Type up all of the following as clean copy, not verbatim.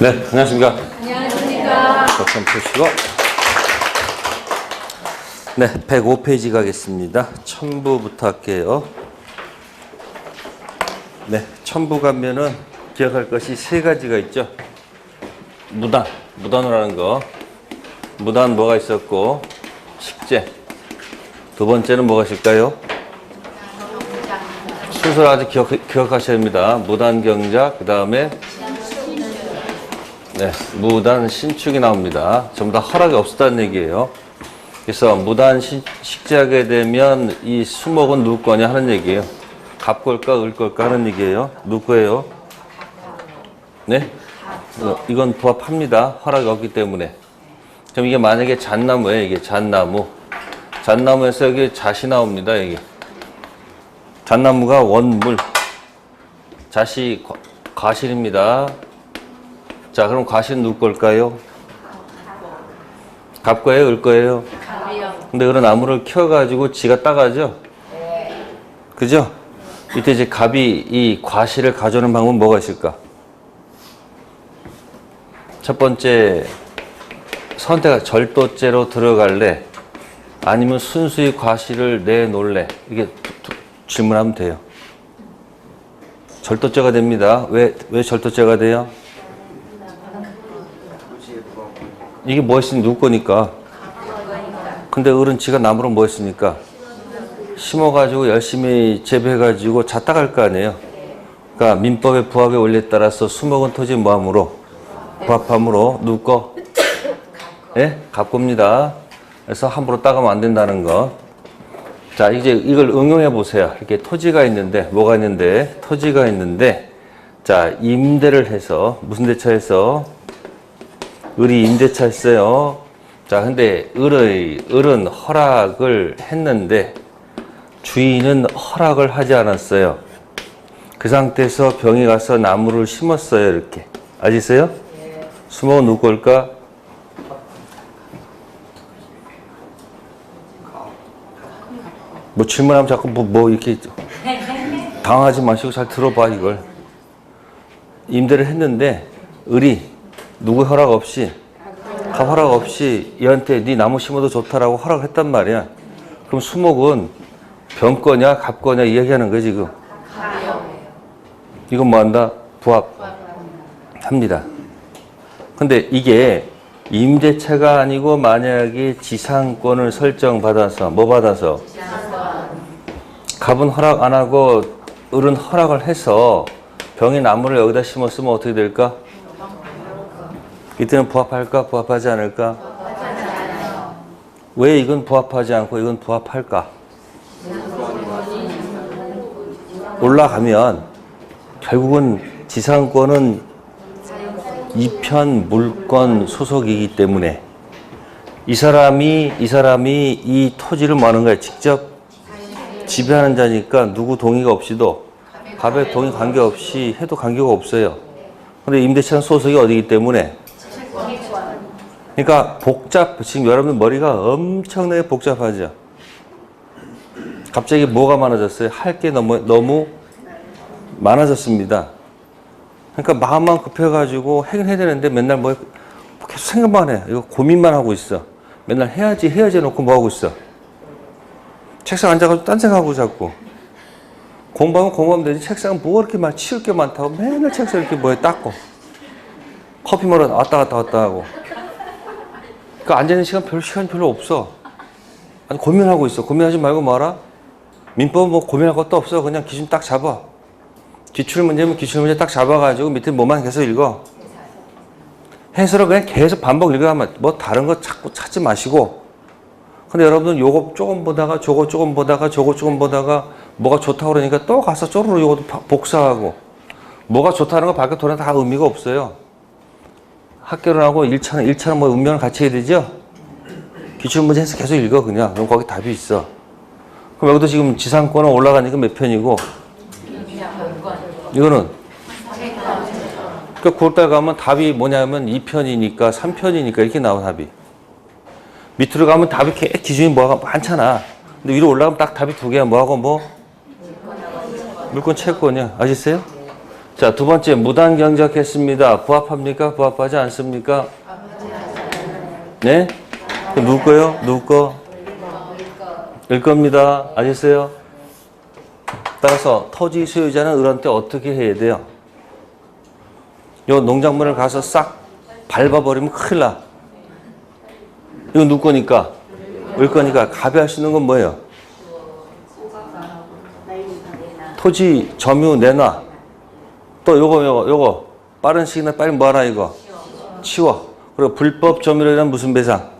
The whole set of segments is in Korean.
네, 안녕하십니까. 안녕하십니까. 박수 푸시고. 네, 105페이지 가겠습니다. 첨부부터 할게요. 네, 첨부 가면은 기억할 것이 세 가지가 있죠. 무단으로 하는 거. 무단 뭐가 있었고, 식재. 두 번째는 뭐가 있을까요? 순서를 아주 기억하셔야 합니다. 무단 경작, 그 다음에 네, 무단 신축이 나옵니다. 전부 다 허락이 없었다는 얘기예요. 그래서 무단 식재하게 되면 이 수목은 누구 거냐 하는 얘기예요. 갑 걸까 을 걸까 하는 얘기예요. 누구 거예요? 네? 이건 부합합니다. 허락이 없기 때문에. 그럼 이게 만약에 잣나무예요. 이게 잣나무. 잣나무에서 여기 잣이 나옵니다. 여기. 잣나무가 원물. 잣이 과실입니다. 자, 그럼 과실은 누구 걸까요? 갑 거예요? 을 거예요? 갑이요. 근데 그런 나무를 키워가지고 지가 따가죠? 네. 그죠? 이때 이제 갑이 이 과실을 가져오는 방법은 뭐가 있을까? 첫 번째, 선택, 절도죄로 들어갈래? 아니면 순수히 과실을 내놓을래? 이게 질문하면 돼요. 절도죄가 됩니다. 왜 절도죄가 돼요? 이게 뭐 했으니 누구 거니까. 근데 을은 지가 나무로 뭐 했으니까? 심어가지고 열심히 재배해가지고 잣따갈 거 아니에요. 그러니까 민법의 부합의 원리에 따라서 수목은 토지 뭐함으로? 부합함으로 누구 거? 예? 갑 겁니다. 그래서 함부로 따가면 안 된다는 거. 자, 이제 이걸 응용해 보세요. 이렇게 토지가 있는데, 뭐가 있는데? 토지가 있는데, 자, 임대를 해서, 무슨 대차에서? 을이 임대차 했어요. 자, 근데 을은 허락을 했는데, 주인은 허락을 하지 않았어요. 그 상태에서 병이 가서 나무를 심었어요, 이렇게. 아시세요? 수목은 누구 걸까? 뭐 질문하면 자꾸 뭐 이렇게 당황하지 마시고 잘 들어봐, 이걸. 임대를 했는데, 을이 누구 허락 없이, 갑 허락 없이 얘한테 네 나무 심어도 좋다라고 허락을 했단 말이야. 그럼 수목은 병 거냐, 갑 거냐 이야기하는 거야, 지금. 이건 뭐 한다? 부합합니다. 근데 이게 임대차가 아니고 만약에 지상권을 설정받아서, 뭐 받아서? 갑은 허락 안 하고 을은 허락을 해서 병이 나무를 여기다 심었으면 어떻게 될까? 이때는 부합할까? 부합하지 않을까? 왜 이건 부합하지 않고 이건 부합할까? 올라가면 결국은 지상권은 이편 물권 소속이기 때문에 이 사람이 이 토지를 뭐 하는 거야? 직접 지배하는 자니까 누구 동의가 없이도 갑의 동의 관계없이 해도 관계가 없어요. 근데 임대차는 소속이 어디기 때문에 그러니까 지금 여러분 머리가 엄청나게 복잡하죠. 갑자기 뭐가 많아졌어요? 할 게 너무 많아졌습니다. 그러니까 마음만 급해가지고 해야 되는데 맨날 뭐 계속 생각만 해. 이거 고민만 하고 있어. 맨날 해야지 해놓고 뭐 하고 있어? 책상 앉아가지고 딴 생각하고 자꾸. 공부하면 되지. 책상 뭐 이렇게 막 치울 게 많다고 맨날 책상 이렇게 뭐에 닦고. 커피 먹으러 왔다 갔다 하고. 그러니까 앉아있는 시간이 별로 없어. 아니, 고민하고 있어. 고민하지 말고 뭐하라? 민법은 뭐 고민할 것도 없어. 그냥 기준 딱 잡아. 기출문제면 기출문제 딱 잡아가지고 밑에 뭐만 계속 읽어. 해설을 그냥 계속 반복 읽어야만 뭐 다른 거 자꾸 찾지 마시고. 근데 여러분은 요거 조금 보다가 저거 조금 보다가 저거 조금 보다가 뭐가 좋다고 그러니까 또 가서 쪼르르 요것도 복사하고. 뭐가 좋다는 거 밖에 돌아다 다 의미가 없어요. 학교를 하고 1차는 뭐 운명을 같이 해야 되죠? 기출문제 해서 계속 읽어, 그냥. 그럼 거기 답이 있어. 그럼 여기도 지금 지상권은 올라가니까 몇 편이고? 이거는? 그러니까 9월달 가면 답이 뭐냐면 2편이니까 3편이니까 이렇게 나와, 답이. 밑으로 가면 답이 기준이 뭐가 많잖아. 근데 위로 올라가면 딱 답이 두 개야. 뭐하고 뭐? 물권 채권이야. 아시겠어요? 자, 두 번째, 무단 경작했습니다. 부합합니까? 부합하지 않습니까? 네? 그럼 누구 거요? 누구 거? 일 겁니다. 아셨어요? 따라서 토지 소유자는 을한테 어떻게 해야 돼요? 요 농작물을 가서 싹 밟아버리면 큰일 나. 이거 누구 거니까? 을 거니까 갑이 할 수 있는 건 뭐예요? 토지 점유 내놔. 또 요거 빠른 시기 내에 빨리 뭐하라 이거? 치워. 그리고 불법 점유로 인한 무슨 배상?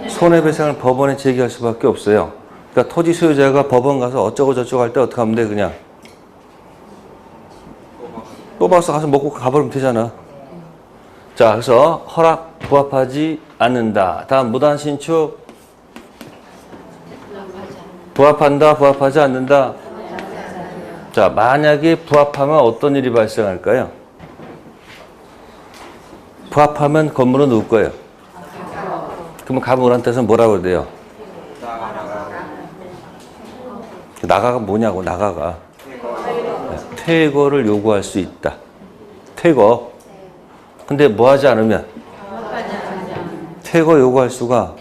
손해배상을 법원에 제기할 수밖에 없어요. 그러니까 토지 소유자가 법원 가서 어쩌고 저쩌고 할 때 어떻게 하면 돼 그냥? 뽑아서 가서 먹고 가버리면 되잖아. 자, 그래서 허락 부합하지 않는다. 다음 무단 신축 부합한다, 부합하지 않는다. 자, 만약에 부합하면 어떤 일이 발생할까요? 부합하면 건물은 누구 거예요? 그러면 가물한테서 뭐라고 돼요? 나가가 뭐냐고, 나가가. 퇴거를 요구할 수 있다. 퇴거. 근데 뭐 하지 않으면? 퇴거 요구할 수가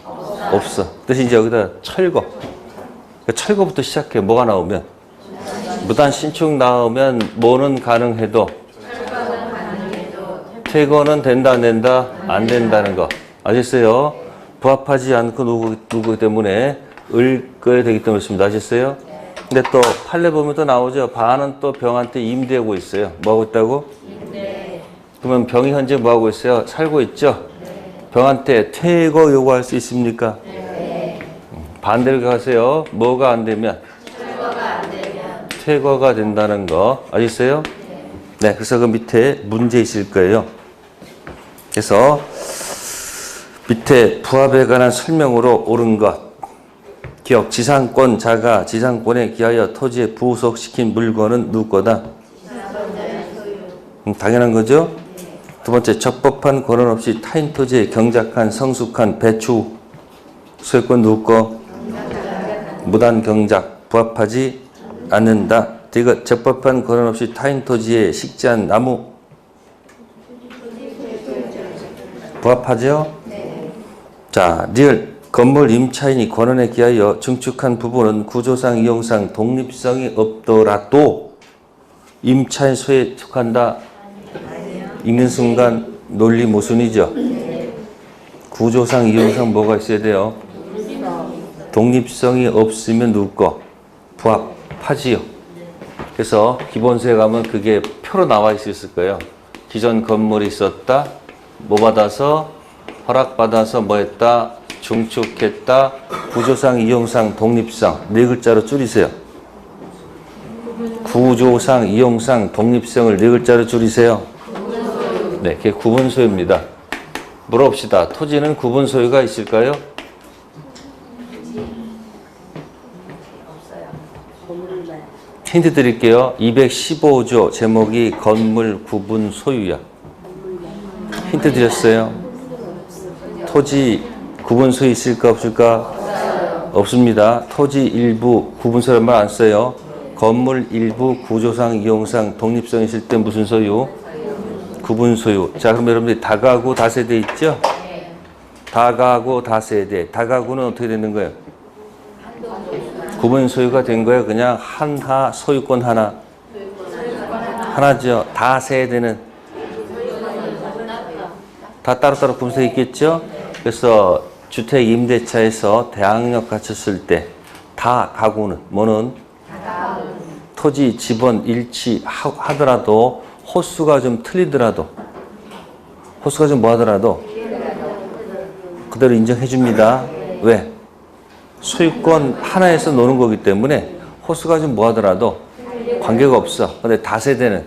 없어. 대신 이제 여기다 철거. 철거부터 시작해. 뭐가 나오면? 무단 신축 나오면 뭐는 가능해도 퇴거는 된다, 안 된다? 안 된다는 거. 아셨어요? 부합하지 않고 누구 때문에 을거야 되기 때문에 그렇습니다. 아셨어요? 근데 또 판례 보면 또 나오죠. 반은 또 병한테 임대하고 있어요. 뭐 하고 있다고? 그러면 병이 현재 뭐 하고 있어요? 살고 있죠? 병한테 퇴거 요구할 수 있습니까? 반대로 가세요. 뭐가 안 되면? 퇴거가 된다는 거. 아셨어요? 네, 그래서 그 밑에 문제 있을 거예요. 그래서 밑에 부합에 관한 설명으로 옳은 것. 기억, 지상권 자가 지상권에 기하여 토지에 부속시킨 물건은 누구 거다? 당연한 거죠? 두 번째, 적법한 권한 없이 타인 토지에 경작한 성숙한 배추 소유권 누구 거? 무단 경작, 부합하지 않는다. 이거 적법한 권한 없이 타인 토지에 식재한 나무 부합하죠? 자, 리을 건물 임차인이 권한에 기하여 증축한 부분은 구조상 이용상 독립성이 없더라도 임차인 소유에 속한다. 읽는 순간 논리 모순이죠. 구조상 이용상 뭐가 있어야 돼요? 독립성이 없으면 누구 거? 부합하지요. 그래서 기본서에 가면 그게 표로 나와 있을 거예요. 기존 건물이 있었다. 뭐 받아서? 허락받아서 뭐 했다? 중축했다. 구조상, 이용상, 독립성. 네 글자로 줄이세요. 구조상, 이용상, 독립성을 네 글자로 줄이세요. 네, 그게 구분소유입니다. 물어봅시다. 토지는 구분소유가 있을까요? 힌트 드릴게요. 215조 제목이 건물 구분 소유야. 힌트 드렸어요. 토지 구분 소유 있을까 없을까? 없습니다. 토지 일부 구분 소유란 말 안 써요. 건물 일부 구조상 이용상 독립성 있을 때 무슨 소유? 구분 소유. 자, 그럼 여러분들이 다가구 다세대 있죠? 다가구 다세대. 다가구는 어떻게 되는 거예요? 구분 소유가 된 거예요. 그냥 한하 소유권 하나. 하나죠. 다세대는 다 따로따로 분석이 있겠죠? 그래서 주택 임대차에서 대항력 갖췄을 때 다 가구는 뭐는 토지 지번 일치하더라도 호수가 좀 틀리더라도 호수가 좀 뭐하더라도 그대로 인정해 줍니다. 왜? 소유권 하나에서 노는 거기 때문에 호수가 좀 뭐하더라도 관계가 없어. 근데 다세대는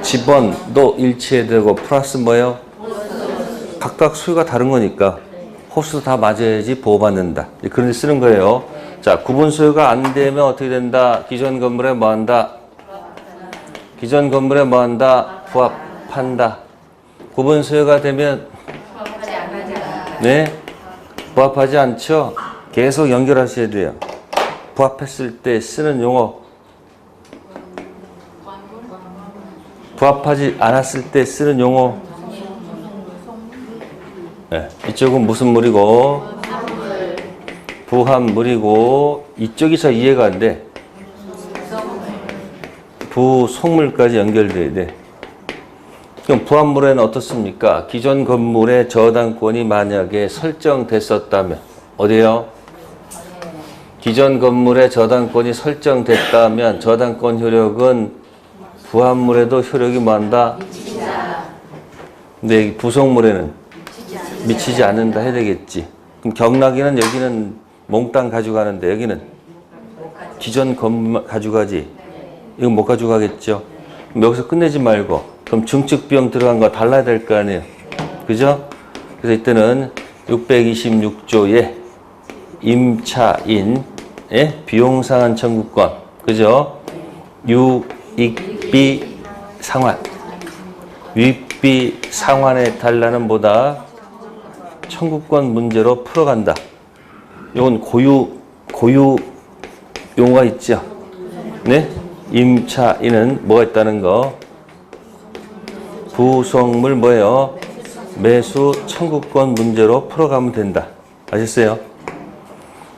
지번도 일치해야 되고 플러스 뭐예요? 각각 소유가 다른 거니까 호수도 다 맞아야지 보호받는다. 그런 데 쓰는 거예요. 자, 구분 소유가 안 되면 어떻게 된다? 기존 건물에 뭐 한다? 기존 건물에 뭐 한다? 부합한다. 구분 소유가 되면 네? 부합하지 않죠? 계속 연결하셔야 돼요. 부합했을 때 쓰는 용어 부합하지 않았을 때 쓰는 용어. 네, 이쪽은 무슨 물이고 부합물이고 이쪽이 잘 이해가 안 돼. 부속물까지 연결돼야 돼. 그럼 부합물에는 어떻습니까? 기존 건물의 저당권이 만약에 설정됐었다면 어디요? 기존 건물의 저당권이 설정됐다면 저당권 효력은 부합물에도 효력이 뭐한다? 근데 여기 부속물에는 미치지 않는다 해야 되겠지. 그럼 경락에는 여기는 몽땅 가져가는데 여기는 기존 건물 가져가지. 이건 못 가져가겠죠. 그럼 여기서 끝내지 말고 그럼 증축비용 들어간 거 달라야 될 거 아니에요. 그죠? 그래서 이때는 626조에 임차인의 비용상환 청구권, 그죠? 유익비 상환, 유익비 상환에 달라는 보다 청구권 문제로 풀어간다. 이건 고유 용어가 있죠. 네? 임차인은 뭐가 있다는 거? 부속물 뭐예요? 매수 청구권 문제로 풀어가면 된다. 아셨어요?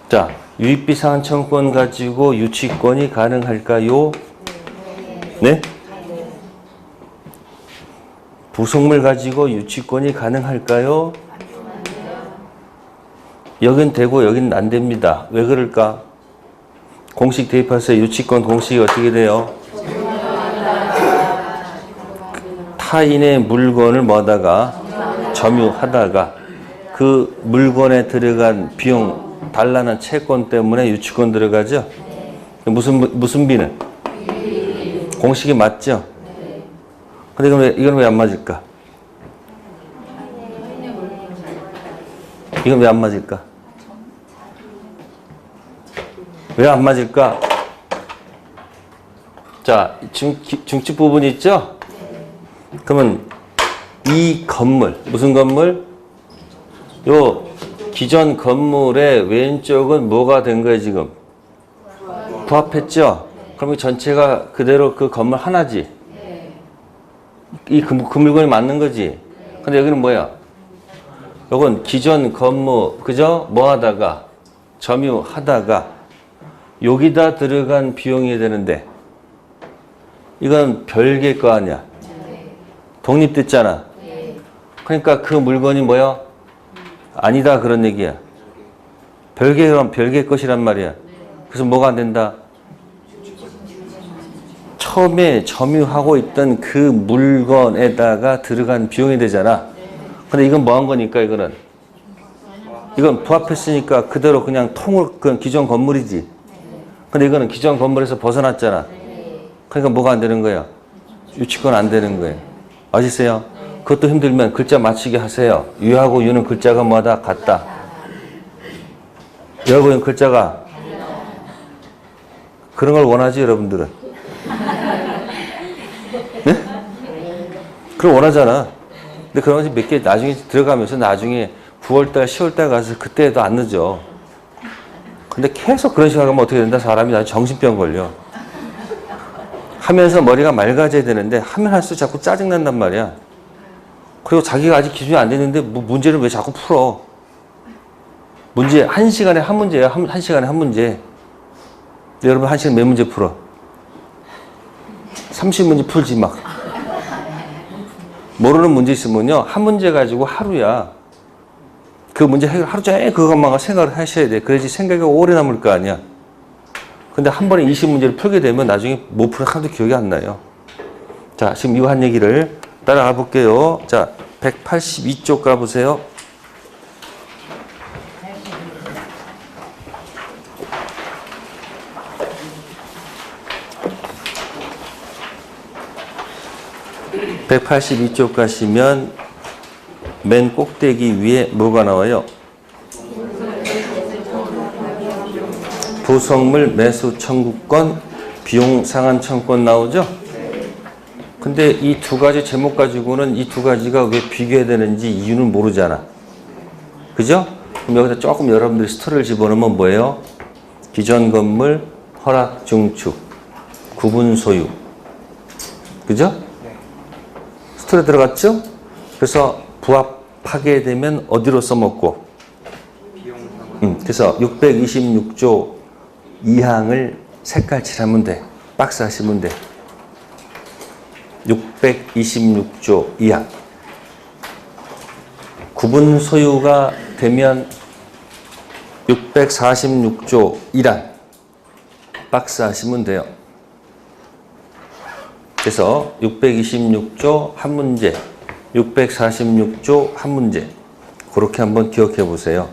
자, 유익비 상환 청구권 가지고 유치권이 가능할까요? 네? 부속물 가지고 유치권이 가능할까요? 여긴 되고 여긴 안 됩니다. 왜 그럴까? 공식 대입하세요. 유치권 공식이 어떻게 돼요? 타인의 물건을 뭐하다가 점유하다가 그 물건에 들어간 비용 달라는 채권 때문에 유치권 들어가죠. 무슨 비는? 공식이 맞죠? 근데 이건 왜 안 맞을까? 이건 왜 안 맞을까? 왜 안 맞을까? 자, 중집 부분이 있죠? 그러면 이 건물, 무슨 건물? 요 기존 건물의 왼쪽은 뭐가 된 거예요, 지금? 부합했죠? 그럼 전체가 그대로 그 건물 하나지? 그 물건이 맞는 거지? 근데 여기는 뭐야? 요건 기존 건물, 그죠? 뭐 하다가, 점유하다가, 여기다 들어간 비용이 되는데, 이건 별개일 거 아니야? 독립됐잖아. 그러니까 그 물건이 뭐야? 아니다 그런 얘기야. 별개 것이란 말이야. 그래서 뭐가 안 된다? 처음에 점유하고 있던 그 물건에다가 들어간 비용이 되잖아. 근데 이건 뭐 한 거니까 이건 부합했으니까 그대로 그냥 그건 기존 건물이지. 근데 이거는 기존 건물에서 벗어났잖아. 그러니까 뭐가 안 되는 거야? 유치권 안 되는 거예요. 아시세요? 그것도 힘들면 글자 맞추게 하세요. 유하고 유는 글자가 뭐다? 같다. 여러분 글자가 그런 걸 원하지 여러분들은? 네? 그럼 원하잖아. 근데 그런 것이 몇 개 나중에 들어가면서 나중에 9월달, 10월달 가서 그때도 안 늦어. 근데 계속 그런 식으로 하면 어떻게 된다? 사람이 나중에 정신병 걸려. 하면서 머리가 맑아져야 되는데 하면 할수록 자꾸 짜증난단 말이야. 그리고 자기가 아직 기준이 안 됐는데 문제를 왜 자꾸 풀어? 문제 한 시간에 한 문제야. 한 시간에 한 문제. 여러분 한 시간에 몇 문제 풀어? 30문제 풀지 막. 모르는 문제 있으면요. 한 문제 가지고 하루야. 그 문제 해결 하루 종일 그것만 생각을 하셔야 돼. 그래야지 생각이 오래 남을 거 아니야. 근데 한 번에 20문제를 풀게 되면 나중에 못 풀어 하나도 기억이 안 나요. 자, 지금 이 한 얘기를 따라가 볼게요. 자, 182쪽 가보세요. (182쪽) 가시면 맨 꼭대기 위에 뭐가 나와요? 부속물 매수 청구권, 비용 상환 청구권 나오죠? 근데 이 두 가지 제목 가지고는 이 두 가지가 왜 비교해야 되는지 이유는 모르잖아. 그죠? 그럼 여기서 조금 여러분들이 스토리를 집어넣으면 뭐예요? 기존 건물, 허락, 증축, 구분 소유. 그죠? 스토리에 들어갔죠? 그래서 부합하게 되면 어디로 써먹고? 그래서 626조 2항을 색깔 칠하면 돼. 박스 하시면 돼. 626조 2항. 구분 소유가 되면 646조 1항. 박스 하시면 돼요. 그래서 626조 한 문제, 646조 한 문제. 그렇게 한번 기억해 보세요.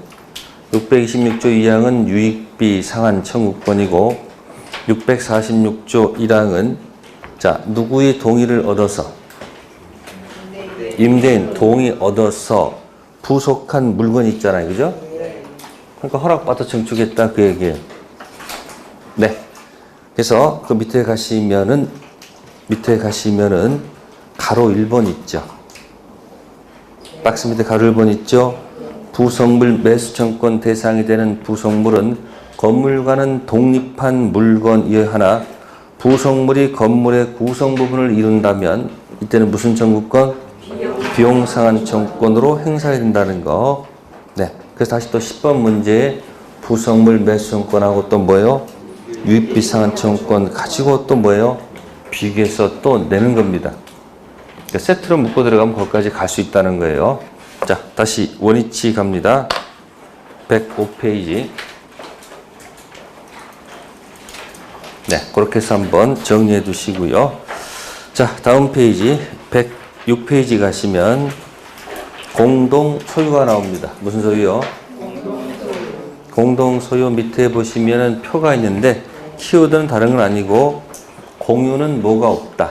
626조 2항은 유익비 상한 청구권이고 646조 1항은 자, 누구의 동의를 얻어서 임대인 동의 얻어서 부속한 물건 있잖아요. 그죠? 그러니까 허락받아 증축했다 그 얘기예요. 네. 그래서 그 밑에 가시면은 가로 1번 있죠. 박스 밑에 가로 1번 있죠. 부속물 매수청권 대상이 되는 부속물은 건물과는 독립한 물건이어야 하나 부속물이 건물의 구성 부분을 이룬다면 이때는 무슨 청구권? 비용 상한 청구권으로 행사해야 된다는 거. 네. 그래서 다시 또 10번 문제에 부속물 매수청권하고 또 뭐예요? 유익비 상한 청구권 가지고 또 뭐예요? 비교해서 또 내는 겁니다. 그러니까 세트로 묶고 들어가면 거기까지 갈 수 있다는 거예요. 자, 다시 원위치 갑니다. 105페이지. 네, 그렇게 해서 한번 정리해 두시고요. 자, 다음 페이지 106페이지 가시면 공동 소유가 나옵니다. 무슨 소유요? 공동 소유 밑에 보시면은 표가 있는데 키워드는 다른 건 아니고 공유는 뭐가 없다.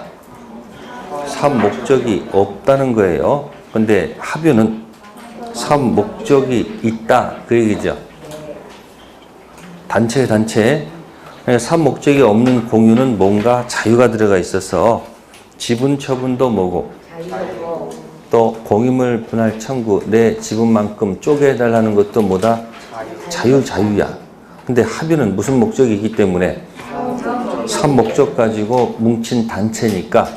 사업 목적이 없다는 거예요. 근데 합유는 사업 목적이 있다. 그 얘기죠. 단체. 사업 목적이 없는 공유는 뭔가 자유가 들어가 있어서 지분 처분도 뭐고 또 공유물 분할 청구 내 지분만큼 쪼개달라는 것도 뭐다? 자유야. 근데 합유는 무슨 목적이 있기 때문에 사업 목적 가지고 뭉친 단체니까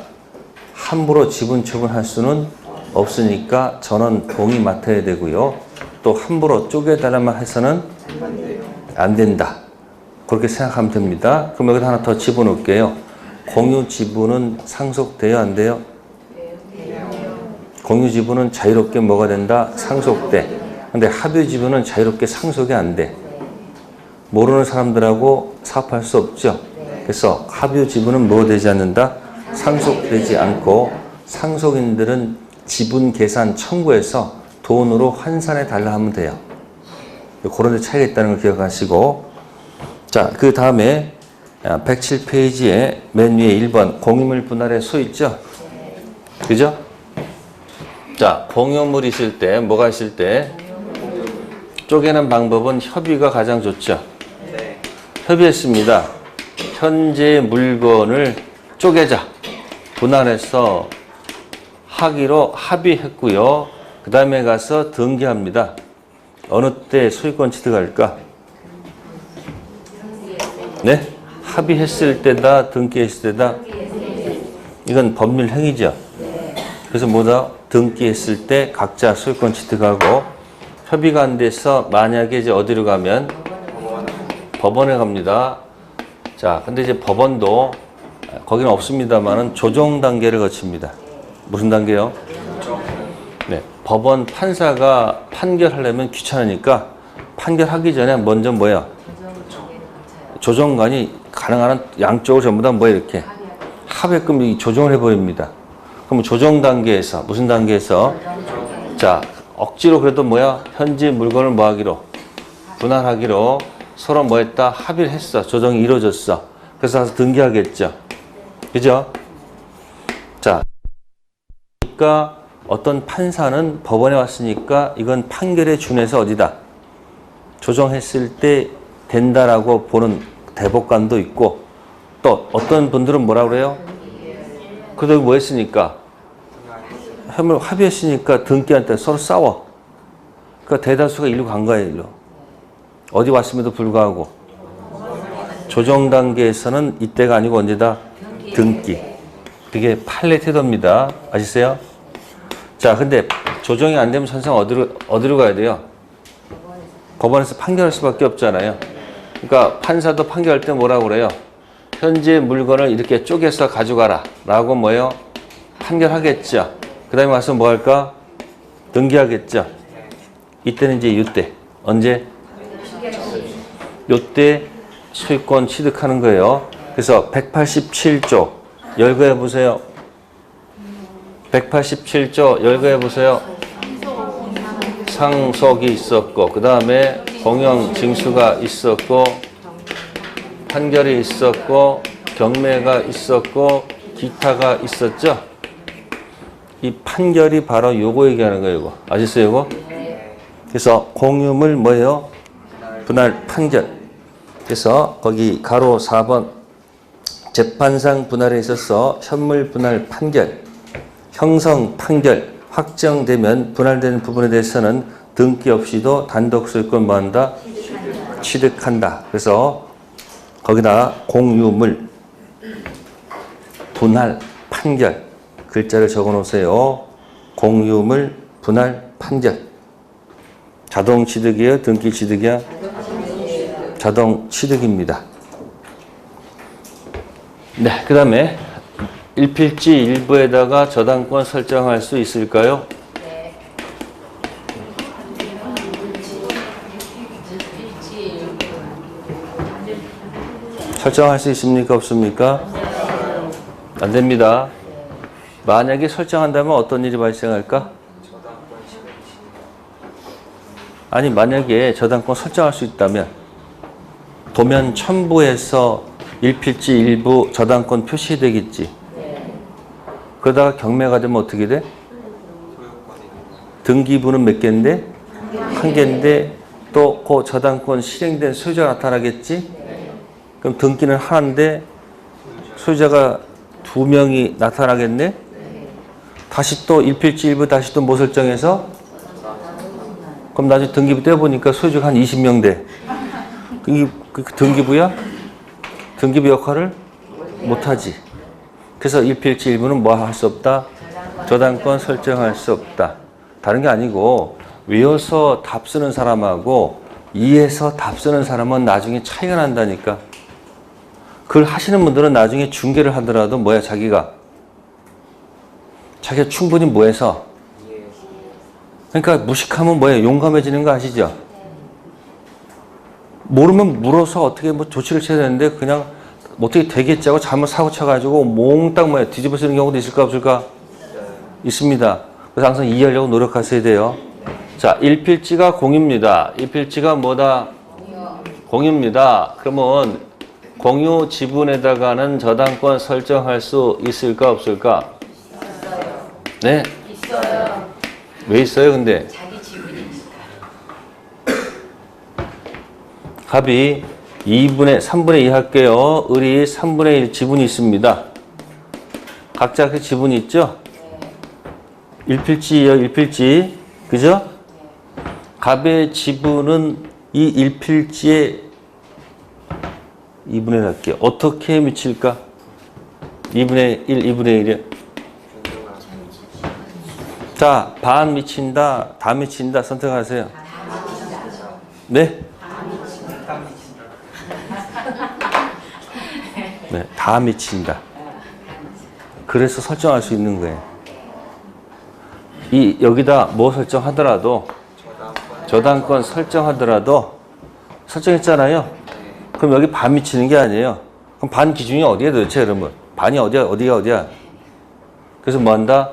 함부로 지분 처분할 수는 없으니까 전원 동의 맡아야 되고요. 또 함부로 쪼개달라만 해서는 안 된다. 그렇게 생각하면 됩니다. 그럼 여기다 하나 더 집어넣을게요. 공유 지분은 상속돼요? 안 돼요? 공유 지분은 자유롭게 뭐가 된다? 상속돼. 근데 합유 지분은 자유롭게 상속이 안 돼. 모르는 사람들하고 사업할 수 없죠. 그래서 합유 지분은 뭐 되지 않는다? 상속되지 않고 상속인들은 지분 계산 청구해서 돈으로 환산해 달라 하면 돼요. 그런 데 차이가 있다는 걸 기억하시고 자, 그 다음에 107페이지에 맨 위에 1번 공유물 분할의 수 있죠? 그죠? 자, 공유물이 있을 때 뭐가 있을 때 쪼개는 방법은 협의가 가장 좋죠? 협의했습니다. 현재 물건을 쪼개자. 분할해서 하기로 합의했고요. 그 다음에 가서 등기합니다. 어느 때 소유권 취득할까? 네? 합의했을 때다, 등기했을 때다? 이건 법률 행위죠. 그래서 뭐다? 등기했을 때 각자 소유권 취득하고 협의가 안 돼서 만약에 이제 어디로 가면 법원에 갑니다. 자, 근데 이제 법원도 거기는 없습니다만은 조정 단계를 거칩니다. 무슨 단계요? 네, 법원 판사가 판결하려면 귀찮으니까 판결하기 전에 먼저 뭐야? 조정관이 가능한 한 양쪽을 전부 다 뭐 이렇게 합의금 조정을 해버립니다. 그럼 조정 단계에서 무슨 단계에서 자 억지로 그래도 뭐야? 현지 물건을 뭐 하기로 분할하기로 서로 뭐 했다? 합의를 했어. 조정이 이루어졌어. 그래서 가서 등기하겠죠. 그죠? 자, 그러니까 어떤 판사는 법원에 왔으니까 이건 판결에 준해서 어디다? 조정했을 때 된다라고 보는 대법관도 있고 또 어떤 분들은 뭐라 그래요? 그래도 뭐 했으니까? 합의했으니까 등기할 때 서로 싸워. 그러니까 대다수가 일로 간 거예요, 일로. 어디 왔음에도 불구하고. 조정 단계에서는 이때가 아니고 언제다? 등기. 그게 판례 태도입니다. 아시세요? 자, 근데 조정이 안 되면 선생 어디로 가야 돼요? 법원에서 판결할 수밖에 없잖아요. 그러니까 판사도 판결할 때 뭐라고 그래요? 현재 물건을 이렇게 쪼개서 가져가라 라고 뭐예요? 판결하겠죠. 그 다음에 와서 뭐 할까? 등기하겠죠. 이때는 이제 이때 언제? 요때 소유권 취득하는 거예요. 그래서 187조 열거해 보세요. 187조 열거해 보세요. 상속이 있었고 그 다음에 공영 징수가 있었고 판결이 있었고 경매가 있었고 기타가 있었죠. 이 판결이 바로 요거 얘기하는 거예요. 이거 아셨어요? 이거? 그래서 공유물 뭐예요? 분할 판결. 그래서 거기 가로 4번 재판상 분할에 있어서 현물 분할 판결, 형성 판결 확정되면 분할되는 부분에 대해서는 등기 없이도 단독 소유권 뭐한다? 취득한다. 그래서 거기다 공유물 분할 판결 글자를 적어 놓으세요. 공유물 분할 판결. 자동 취득이에요? 등기 취득이야? 자동 취득입니다. 네, 그 다음에 일필지 일부에다가 저당권 설정할 수 있을까요? 네. 설정할 수 있습니까? 없습니까? 안 됩니다. 만약에 설정한다면 어떤 일이 발생할까? 아니, 만약에 저당권 설정할 수 있다면 도면 첨부해서 일필지 일부 저당권 표시되겠지. 그러다가 경매가 되면 어떻게 돼? 등기부는 몇 개인데? 한 개인데 또 그 저당권 실행된 소유자가 나타나겠지? 그럼 등기는 하나인데 소유자가 2명이 나타나겠네? 다시 또 일필지 일부 다시 또 뭐 설정해서? 그럼 나중에 등기부 떼보니까 소유자가 한 20명 돼. 그 등기부야? 등기부 역할을 못하지. 그래서 일필지 일부는 뭐 할 수 없다? 저당권 설정할 수 없다. 다른 게 아니고 외워서 답 쓰는 사람하고 이해해서 답 쓰는 사람은 나중에 차이가 난다니까. 그걸 하시는 분들은 나중에 중개를 하더라도 뭐야 자기가 충분히 뭐해서 그러니까 무식하면 뭐예요? 용감해지는 거 아시죠? 모르면 물어서 어떻게 뭐 조치를 취해야 되는데 그냥 어떻게 되겠지 하고 잘못 사고 쳐가지고 몽땅 뭐야 뒤집어 쓰는 경우도 있을까 없을까? 있습니다. 그래서 항상 이해하려고 노력하셔야 돼요. 자, 일필지가 공유입니다. 일필지가 뭐다? 공유입니다. 그러면 공유 지분에다가는 저당권 설정할 수 있을까 없을까? 네? 있어요. 왜 있어요 근데? 자기 지분이니까. 갑이 3분의 2 할게요. 을이 3분의 1 지분이 있습니다. 각자 그 지분이 있죠? 일필지예요, 일필지. 그죠? 갑의 지분은 이 일필지에 2분의 1 할게요. 어떻게 미칠까? 2분의 1, 2분의 1이요. 자, 반 미친다, 다 미친다 선택하세요. 네? 네, 다 미친다. 그래서 설정할 수 있는 거예요. 여기다 뭐 설정하더라도 저당권 설정하더라도 설정했잖아요. 그럼 여기 반 미치는 게 아니에요. 그럼 반 기준이 어디야 도대체 그러면? 반이 어디야? 그래서 뭐 한다?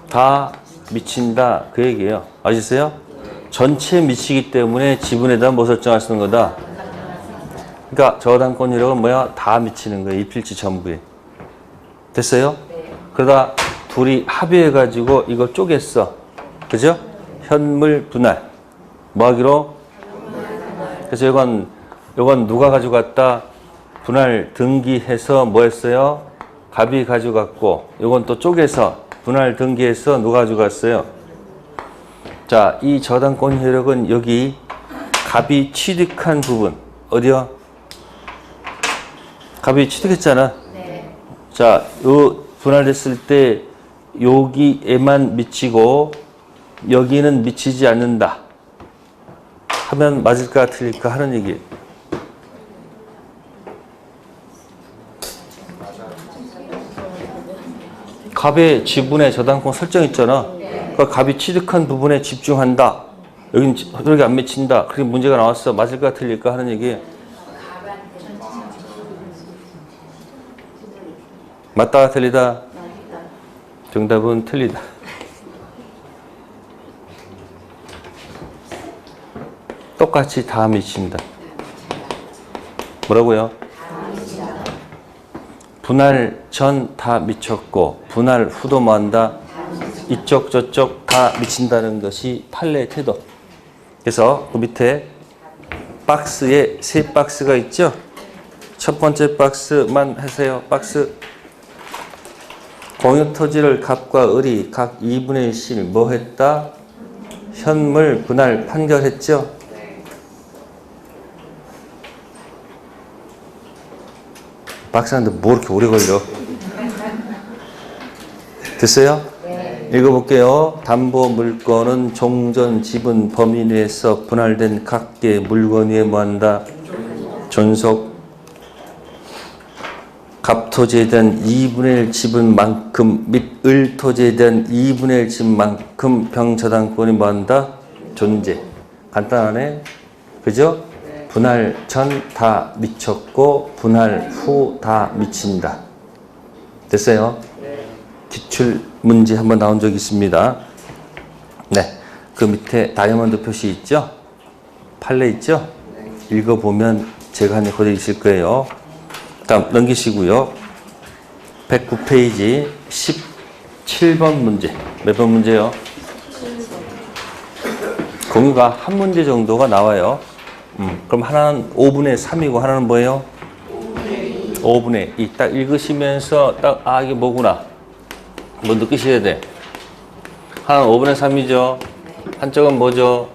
다 미친다 그 얘기예요. 아시겠어요? 전체 미치기 때문에 지분에다 뭐 설정할 수 있는 거다? 그러니까 저당권이라고 뭐야? 다 미치는 거예요. 일필지 전부에. 됐어요? 그러다 둘이 합의해가지고 이거 쪼갰어. 그죠? 현물 분할. 뭐 하기로? 그래서 이건 누가 가져갔다? 분할 등기해서 뭐 했어요? 갑이 가져갔고, 이건 또 쪼개서 분할 등기해서 누가 가져갔어요? 자, 이 저당권 효력은 여기 갑이 취득한 부분. 어디요? 갑이 취득했잖아. 네. 자, 요 분할됐을 때 여기에만 미치고 여기는 미치지 않는다 하면 맞을까 틀릴까 하는 얘기. 갑의 지분의 저당권 설정 있잖아. 그러니까 갑이 취득한 부분에 집중한다. 여긴 저렇게 안 미친다. 그렇게 문제가 나왔어. 맞을까 틀릴까 하는 얘기. 맞다 틀리다. 정답은 틀리다. 똑같이 다 미친다. 뭐라고요? 분할 전 다 미쳤고 분할 후도 뭐한다? 이쪽 저쪽 다 미친다는 것이 판례의 태도. 그래서 그 밑에 박스에 세 박스가 있죠? 첫 번째 박스만 하세요. 박스. 공유토지를 갑과 을이 각 2분의 1씩 뭐 했다? 현물 분할 판결했죠? 박스하는데 뭐 이렇게 오래 걸려? 됐어요? 네. 읽어볼게요. 담보 물건은 종전 지분 범위 내에서 분할된 각계 물건 위에 뭐한다? 존속. 갑토지에 대한 2분의 1 지분만큼 및 을토지에 대한 2분의 1 지분만큼 병저당권이 뭐한다? 존재. 간단하네. 그죠? 분할 전 다 미쳤고 분할 후 다 미친다. 됐어요? 기출 문제 한번 나온 적이 있습니다. 네, 그 밑에 다이아몬드 표시 있죠? 판례 있죠? 읽어보면 제가 한 게 그대로 있을 거예요. 다음 넘기시고요. 109페이지 17번 문제. 몇 번 문제요? 공유가 한 문제 정도가 나와요. 그럼 하나는 5분의 3이고 하나는 뭐예요? 5분의 2. 딱 읽으시면서 딱 이게 뭐구나. 뭐 느끼셔야 돼. 하나는 5분의 3이죠. 한쪽은 뭐죠?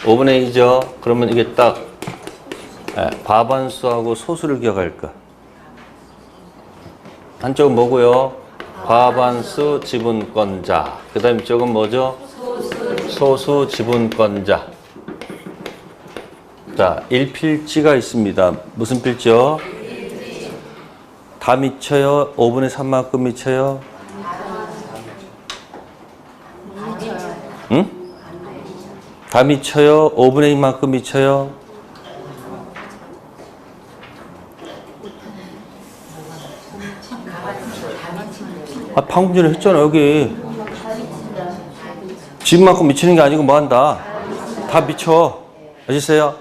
5분의 2죠. 그러면 이게 딱 과반수하고 소수를 기억할 거. 한쪽은 뭐고요? 과반수 지분권자. 그 다음 이쪽은 뭐죠? 소수 지분권자. 자, 1필지가 있습니다. 무슨 필지요? 다 미쳐요? 5분의 3만큼 미쳐요? 응? 다 미쳐요? 5분의 2만큼 미쳐요? 방금 전에 했잖아, 여기. 지분만큼 미치는 게 아니고 뭐 한다? 다 미쳐. 아시세요?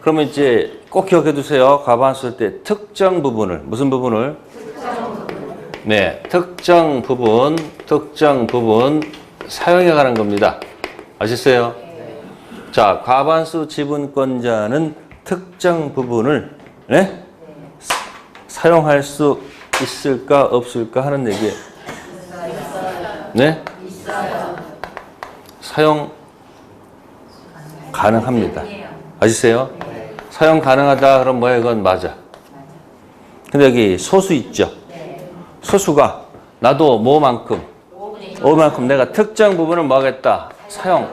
그러면 이제 꼭 기억해 두세요. 과반수 할 때 특정 부분을, 무슨 부분을? 네, 특정 부분 사용해 가는 겁니다. 아셨어요? 자, 과반수 지분권자는 특정 부분을 네? 사용할 수 있을까 없을까 하는 얘기예요. 네? 사용 가능합니다. 아시세요? 사용 가능하다 그럼 뭐야? 이건 맞아. 근데 여기 소수 있죠? 소수가 나도 뭐만큼 5만큼 내가 특정 부분을 뭐 하겠다? 사용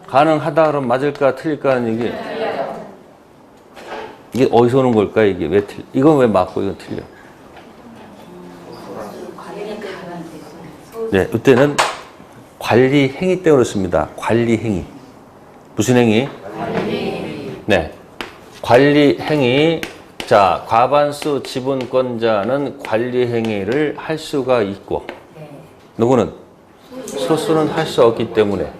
가능하다 그럼 맞을까 틀릴까 하는 얘기. 이게 어디서 오는 걸까? 이게 왜 틀려? 이건 왜 맞고 이건 틀려? 네, 이때는 관리 행위 때문에 그렇습니다. 관리 행위. 무슨 행위? 네. 관리 행위. 자, 과반수 지분권자는 관리 행위를 할 수가 있고, 누구는? 소수는 할 수 없기 때문에.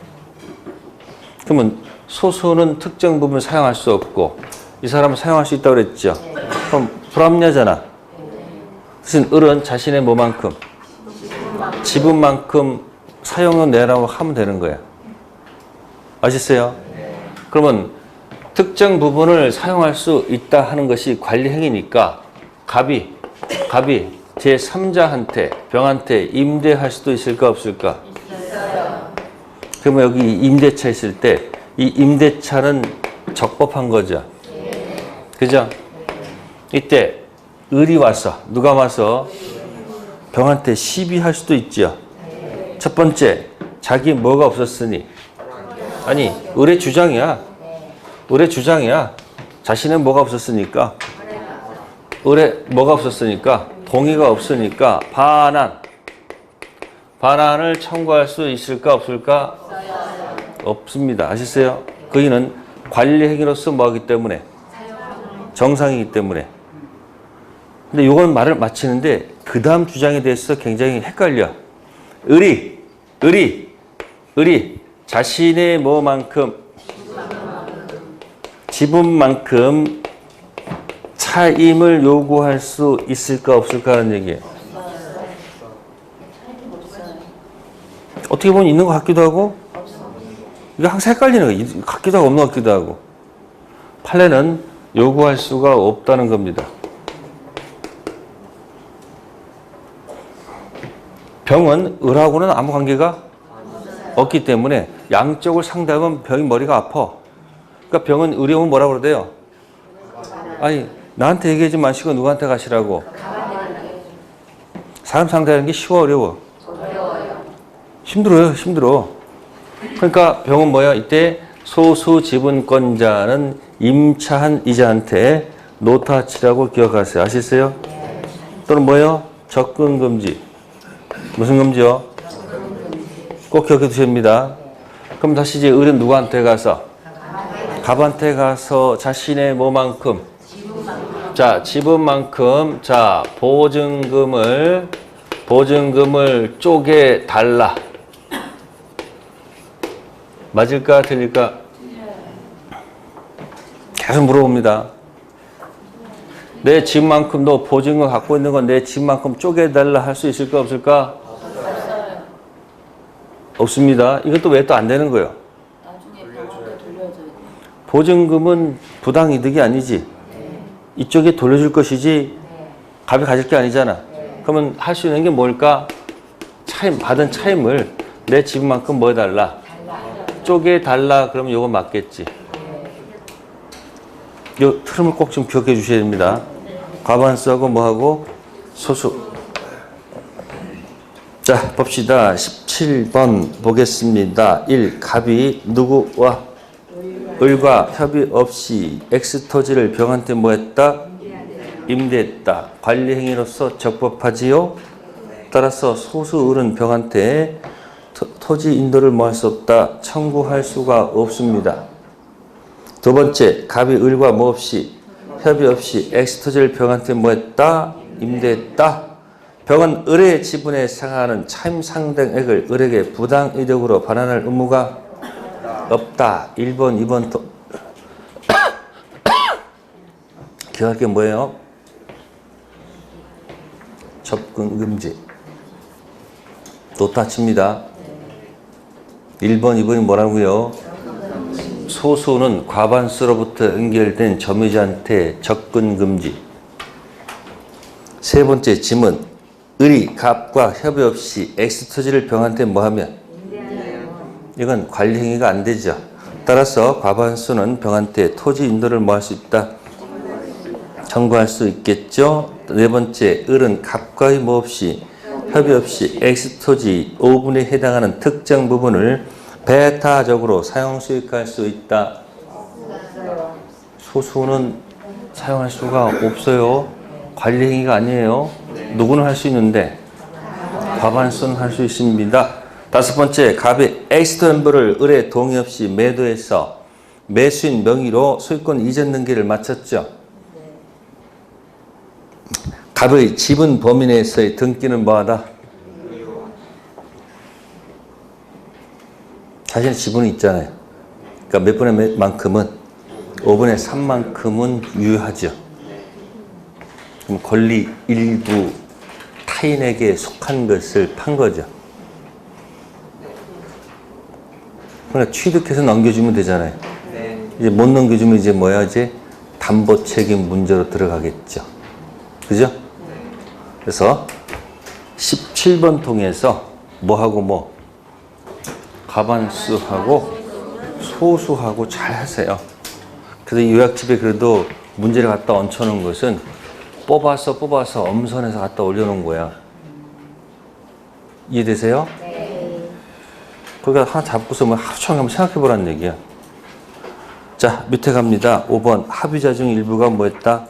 그러면 소수는 특정 부분을 사용할 수 없고, 이 사람은 사용할 수 있다고 그랬죠? 그럼 불합리하잖아. 대신 을은 자신의 뭐만큼? 지분만큼 사용을 내라고 하면 되는 거야. 아셨어요? 그러면 특정 부분을 사용할 수 있다 하는 것이 관리 행위니까 갑이 제3자한테 병한테 임대할 수도 있을까 없을까? 있어요. 그러면 여기 임대차 있을 때 이 임대차는 적법한 거죠. 그죠? 이때 을이 와서 누가 와서 병한테 시비할 수도 있죠. 첫 번째, 자기 뭐가 없었으니. 아니, 을의 주장이야. 을의 주장이야. 자신은 뭐가 없었으니까. 을에 뭐가 없었으니까. 동의가 없으니까 반환을 청구할 수 있을까 없을까? 없습니다. 아시겠어요? 그이는 관리 행위로서 뭐하기 때문에 정상이기 때문에. 근데 이건 말을 마치는데 그 다음 주장에 대해서 굉장히 헷갈려. 을이 자신의 뭐만큼 지분만큼 차임을 요구할 수 있을까 없을까 하는 얘기예요. 어떻게 보면 있는 것 같기도 하고 이게 항상 헷갈리는 거예요. 같기도 하고 없는 것 같기도 하고. 판례는 요구할 수가 없다는 겁니다. 병은 을하고는 아무 관계가 없기 때문에 양쪽을 상대하면 병이 머리가 아파. 그러니까 병은 을이 오면 뭐라고 그러대요? 아니, 나한테 얘기하지 마시고 누구한테 가시라고. 사람 상대하는 게 쉬워 어려워? 힘들어. 그러니까 병은 뭐야? 이때 소수 지분권자는 임차한 이자한테 노타치라고 기억하세요. 아시겠어요? 또는 뭐예요? 접근 금지. 무슨 금지요? 꼭 기억해 두셔야 됩니다. 그럼 다시 이제 을은 누구한테 가서? 갑한테 가서 자신의 뭐만큼? 자, 지분만큼, 자, 보증금을 쪼개 달라. 맞을까? 틀릴까? 계속 물어봅니다. 내 집만큼 너 보증금 갖고 있는 건 내 집만큼 쪼개달라 할 수 있을까? 없을까? 없습니다. 이것도 왜 또 안 되는 거예요? 나중에 병한테 돌려줘야 돼. 보증금은 부당이득이 아니지. 이쪽에 돌려줄 것이지 갑이 가질 게 아니잖아. 그러면 할 수 있는 게 뭘까? 받은 차임을 내 집만큼 뭐 해달라? 쪼개달라. 그러면 이거 맞겠지. 이 흐름을 꼭 좀 기억해 주셔야 됩니다. 과반수하고 뭐하고? 소수. 자, 봅시다. 17번 보겠습니다. 1. 갑이 누구와? 을과 협의 없이 X토지를 병한테 뭐 했다? 임대했다. 관리 행위로서 적법하지요? 따라서 소수 을은 병한테 토지 인도를 뭐 할 수 없다? 청구할 수가 없습니다. 두 번째, 갑이 을과 뭐 없이 협의 없이 X토지를 병한테 뭐 했다? 임대했다. 병은 을의 지분에 상하는 차임 상당액을 을에게 부당이득으로 반환할 의무가 없다. 1번, 2번 또 기억할 게 뭐예요? 접근 금지. 노타치입니다. 1번, 2번이 뭐라고요? 소수는 과반수로부터 연결된 점유자한테 접근 금지. 세 번째 지문. 을이 갑과 협의 없이 X토지를 병한테 뭐하면? 이건 관리 행위가 안 되죠. 따라서 과반수는 병한테 토지 인도를 뭐 할 수 있다? 청구할 수 있겠죠. 네 번째, 을은 갑과의 뭐 없이 협의 없이 X토지 5분에 해당하는 특정 부분을 배타적으로 사용 수익할 수 있다. 소수는 사용할 수가 없어요. 관리 행위가 아니에요. 누구는 할 수 있는데 과반수는 할 수 있습니다. 다섯 번째, 갑이 X토지를 을의 동의 없이 매도해서 매수인 명의로 소유권 이전 등기를 마쳤죠. 갑의 지분 범위 내에서의 등기는 뭐하다? 자신의 지분이 있잖아요. 그러니까 몇 분의 만큼은 5분의 3만큼은 유효하죠. 그럼 권리 일부 타인에게 속한 것을 판 거죠. 그러니까 취득해서 넘겨주면 되잖아요. 이제 못 넘겨주면 이제 뭐야? 이제 담보 책임 문제로 들어가겠죠. 그죠? 그래서 17번 통해서 뭐하고 뭐 과반수하고 소수하고 잘 하세요. 그래서 이 요약집에 그래도 문제를 갖다 얹혀놓은 것은 뽑아서 엄선해서 갖다 올려놓은 거야. 이해되세요? 네. 거기가 하나 잡고서 뭐 하루 종일 한번 생각해 보라는 얘기야. 자, 밑에 갑니다. 5번. 합의자 중 일부가 뭐였다?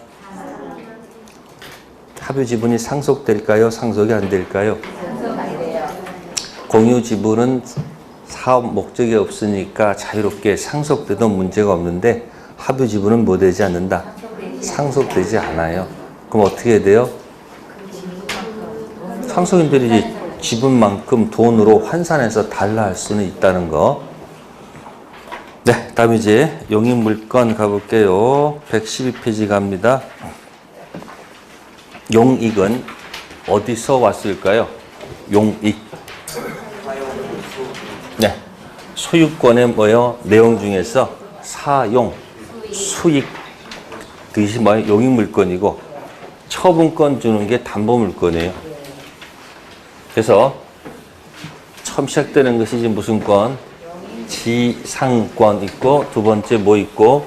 합의 지분이 상속될까요? 상속이 안 될까요? 상속 안 돼요. 공유 지분은 사업 목적이 없으니까 자유롭게 상속돼도 문제가 없는데 합의 지분은 뭐 되지 않는다? 상속되지 않아요. 그럼 어떻게 돼요? 상속인들이 지분만큼 돈으로 환산해서 달라 할 수는 있다는 거. 네, 다음 이제 용익물건 가볼게요. 112페이지 갑니다. 용익은 어디서 왔을까요? 용익. 네, 소유권의 뭐요? 내용 중에서 사용, 수익, 그것이 뭐예요? 용익물건이고 처분권 주는 게 담보물건이에요. 그래서 처음 시작되는 것이 지금 무슨 권? 지상권 있고 두 번째 뭐 있고?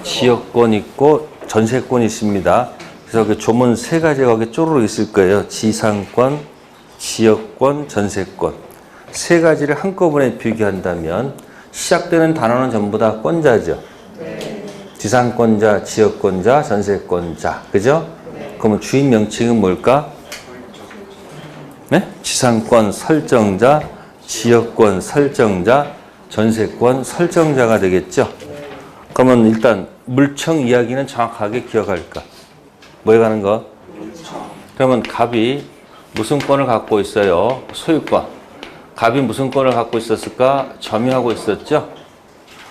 지역권 있고 전세권 있습니다. 그래서 그 조문 세 가지가 거기 쪼르르 있을 거예요. 지상권, 지역권, 전세권. 세 가지를 한꺼번에 비교한다면 시작되는 단어는 전부 다 권자죠. 지상권자, 지역권자, 전세권자. 그죠? 그러면 주인 명칭은 뭘까? 네? 지상권 설정자, 지역권 설정자, 전세권 설정자가 되겠죠. 그러면 일단 물청 이야기는 정확하게 기억할까? 뭐에 관한 거? 그러면 갑이 무슨 권을 갖고 있어요? 소유권. 갑이 무슨 권을 갖고 있었을까? 점유하고 있었죠.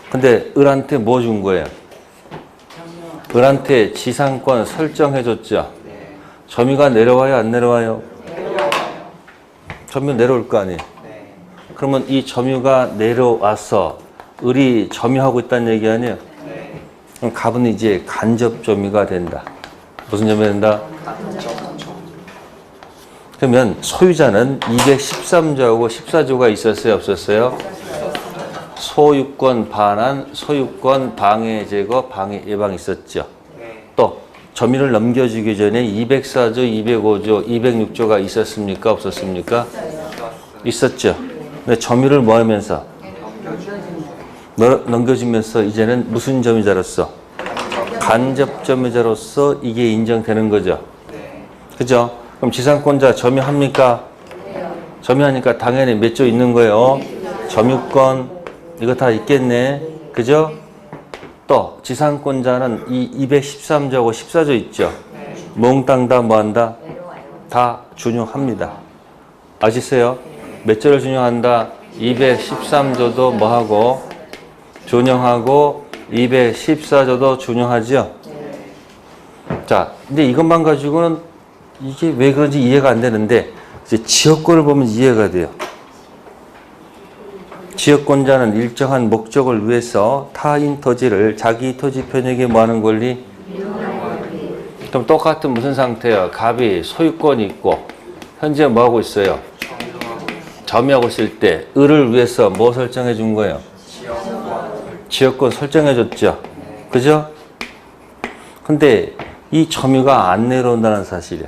근데 을한테 뭐 준 거예요? 을한테 지상권 설정해줬죠. 점유가 내려와요, 안 내려와요? 점유 내려올 거 아니에요? 그러면 이 점유가 내려와서 을이 점유하고 있다는 얘기 아니에요? 그럼 갑은 이제 간접 점유가 된다. 무슨 점유가 된다? 그러면 소유자는 213조하고 14조가 있었어요, 없었어요? 소유권 반환, 소유권 방해 제거, 방해 예방 있었죠. 또 점유를 넘겨주기 전에 204조, 205조, 206조가 있었습니까? 없었습니까? 있었죠. 근데 점유를 뭐 하면서? 넘겨주면서 이제는 무슨 점유자로서? 간접 점유자로서 이게 인정되는 거죠. 그죠? 그럼 지상권자 점유합니까? 점유하니까 당연히 몇 조 있는 거예요? 점유권 이거 다 있겠네. 그죠? 또 지상권자는 이 213조하고 14조 있죠. 몽땅 다 뭐한다? 다 준용합니다. 아시세요? 몇 조를 준용한다? 213조도 뭐하고? 준용하고 214조도 준용하죠. 자, 근데 이것만 가지고는 이게 왜 그런지 이해가 안 되는데 이제 지역권을 보면 이해가 돼요. 지역권자는 일정한 목적을 위해서 타인 토지를 자기 토지 편익에 뭐하는 권리? 그럼 똑같은 무슨 상태예요? 갑이 소유권이 있고 현재 뭐하고 있어요? 점유하고 있을 때 을을 위해서 뭐 설정해 준 거예요? 지역권 설정해 줬죠. 그죠? 근데 이 점유가 안 내려온다는 사실이야.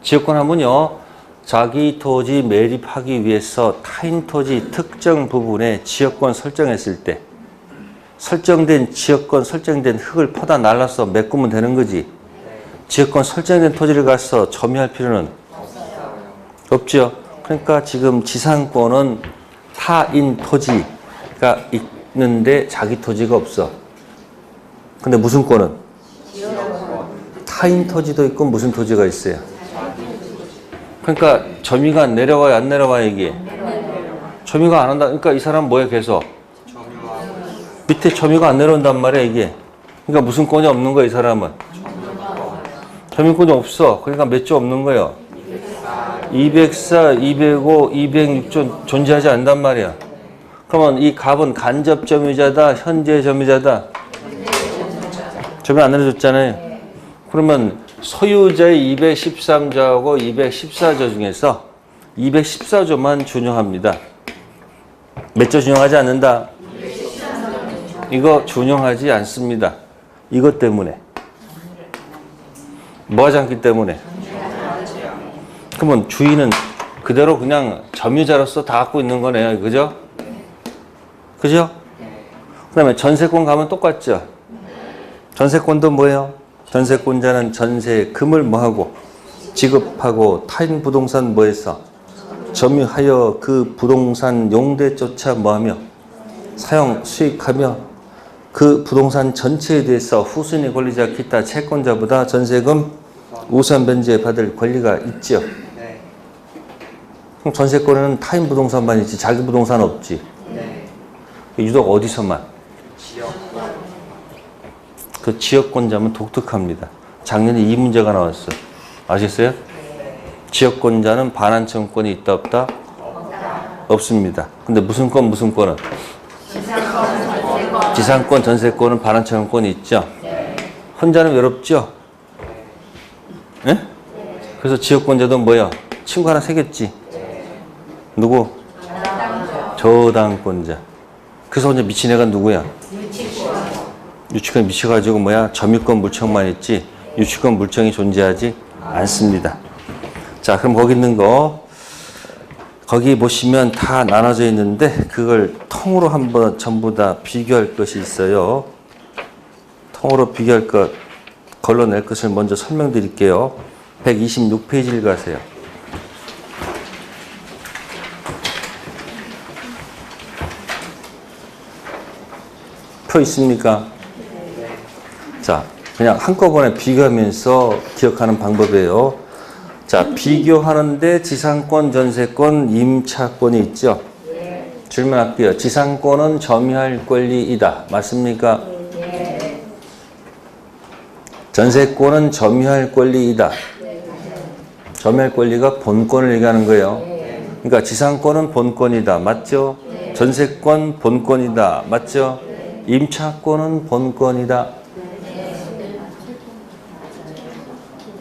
지역권 하면요, 자기 토지 매립하기 위해서 타인 토지 특정 부분에 지역권 설정했을 때 설정된 지역권 설정된 흙을 퍼다 날라서 메꾸면 되는 거지. 지역권 설정된 토지를 가서 점유할 필요는 없죠. 그러니까 지금 지상권은 타인 토지가 있는데 자기 토지가 없어. 근데 무슨 권은? 타인 토지도 있고 무슨 토지가 있어요? 그러니까 점유가 내려와요, 안 내려와요, 이게? 점유가 안 한다. 그러니까 이 사람 뭐야, 계속? 밑에 점유가 안 내려온단 말이야, 이게. 그러니까 무슨 권이 없는 거야, 이 사람은? 점유권이 없어. 그러니까 몇 조 없는 거예요? 204, 205, 206조 존재하지 않단 말이야. 그러면 이 갑은 간접 점유자다, 현재 점유자다? 점유 안 내려줬잖아요. 그러면 소유자의 213조하고 214조 중에서 214조만 준용합니다. 몇 조 준용하지 않는다? 이거 준용하지 않습니다. 이것 때문에. 뭐 하지 않기 때문에? 그러면 주인은 그대로 그냥 점유자로서 다 갖고 있는 거네요. 그죠? 그죠? 그 다음에 전세권 가면 똑같죠? 전세권도 뭐예요? 전세권자는 전세금을 뭐하고? 지급하고 타인 부동산 뭐해서? 점유하여 그 부동산 용대조차 뭐하며? 사용, 수익하며 그 부동산 전체에 대해서 후순위 권리자 기타 채권자보다 전세금 우선 변제받을 권리가 있죠. 그럼 전세권은 타인 부동산만 있지 자기 부동산 없지. 유독 어디서만? 그 지역권자면 독특합니다. 작년에 이 문제가 나왔어. 아셨어요? 지역권자는 반환청권이 있다 없다? 없습니다. 근데 무슨 권은? 지상권, 전세권은 반환청권이 있죠. 혼자는 외롭죠. 네? 그래서 지역권자도 뭐야? 친구 하나 새겼지. 누구? 저당권자. 그래서 혼자 미친 애가 누구야? 유치권 미쳐가지고 뭐야? 점유권 물청만 있지 유치권 물청이 존재하지 않습니다. 자, 그럼 거기 있는 거 거기 보시면 다 나눠져 있는데 그걸 통으로 한번 전부 다 비교할 것이 있어요. 통으로 비교할 것 걸러낼 것을 먼저 설명드릴게요. 126페이지를 가세요. 표 있습니까? 자, 그냥 한꺼번에 비교하면서 기억하는 방법이에요. 자, 비교하는데 지상권, 전세권, 임차권이 있죠? 질문할게요. 지상권은 점유할 권리이다. 맞습니까? 전세권은 점유할 권리이다. 점유할 권리가 본권을 얘기하는 거예요. 그러니까 지상권은 본권이다. 맞죠? 전세권 본권이다. 맞죠? 임차권은 본권이다.